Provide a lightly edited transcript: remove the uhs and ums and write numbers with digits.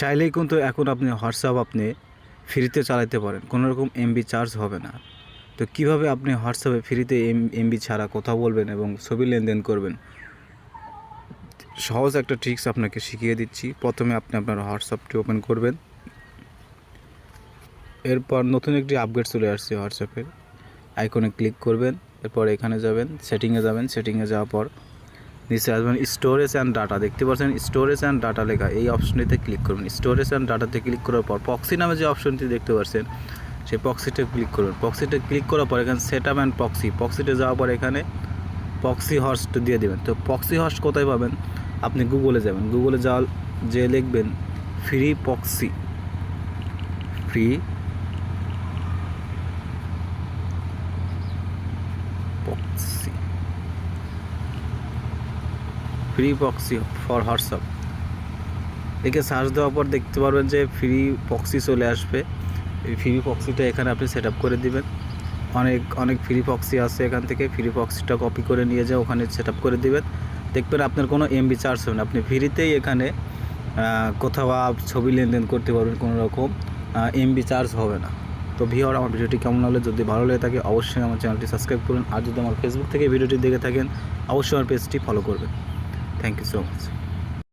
চাইলেই কিন্তু এখন আপনি হোয়াটসঅ্যাপ আপনি ফ্রিতে চালাতে পারেন, কোনো রকম এমবি চার্জ হবে না। তো কীভাবে আপনি হোয়াটসঅ্যাপে ফ্রিতে এমবি ছাড়া কথা বলবেন এবং ছবি লেনদেন করবেন, সহজ একটা ট্রিক্স আপনাকে শিখিয়ে দিচ্ছি। প্রথমে আপনি আপনার হোয়াটসঅ্যাপটি ওপেন করবেন। এরপর নতুন একটি আপডেট চলে আসছে হোয়াটসঅ্যাপের, আইকনে ক্লিক করবেন। এরপর এখানে যাবেন, সেটিংয়ে যাবেন। সেটিংয়ে যাওয়ার পর নিচে আসবেন স্টোরেজ অ্যান্ড ডাটা, দেখতে পাচ্ছেন স্টোরেজ অ্যান্ড ডাটা লেখা, এই অপশনটিতে ক্লিক করবেন। স্টোরেজ অ্যান্ড ডাটাতে ক্লিক করার পর প্রক্সি নামে যে অপশনটি দেখতে পাচ্ছেন সেই প্রক্সিতে ক্লিক করবেন। প্রক্সিতে ক্লিক করার পর এখানে সেটআপ অ্যান্ড প্রক্সিতে যাওয়ার পর এখানে প্রক্সি হোস্ট দিয়ে দেবেন। তো প্রক্সি হোস্ট কোথায় পাবেন? আপনি গুগলে যাবেন, গুগলে যে লিখবেন free proxy, free proxy for WhatsApp, একে সার্চ দেওয়ার পর দেখতে পারবেন যে ফ্রি প্রক্সি চলে আসবে। এই ফ্রি প্রক্সিটা এখানে আপনি সেট আপ করে দিবেন। অনেক ফ্রি প্রক্সি আছে, এখান থেকে ফ্রি প্রক্সিটা কপি করে নিয়ে যাও, ওখানে সেট আপ করে দিবেন। দেখবেন আপনার কোনো এমবি চার্জ হবে না, আপনি ফ্রিতেই এখানে কোথাও ছবি লেনদেন করতে পারবেন, কোনো রকম এমবি চার্জ হবে না। তো ভিউয়ার, আমার ভিডিওটি কেমন হলে, যদি ভালো লেগে থাকে অবশ্যই আমার চ্যানেলটি সাবস্ক্রাইব করুন। আর যদি আমার ফেসবুক থেকে ভিডিওটি দেখে থাকেন অবশ্যই আমার পেজটি ফলো করবেন। Thank you so much.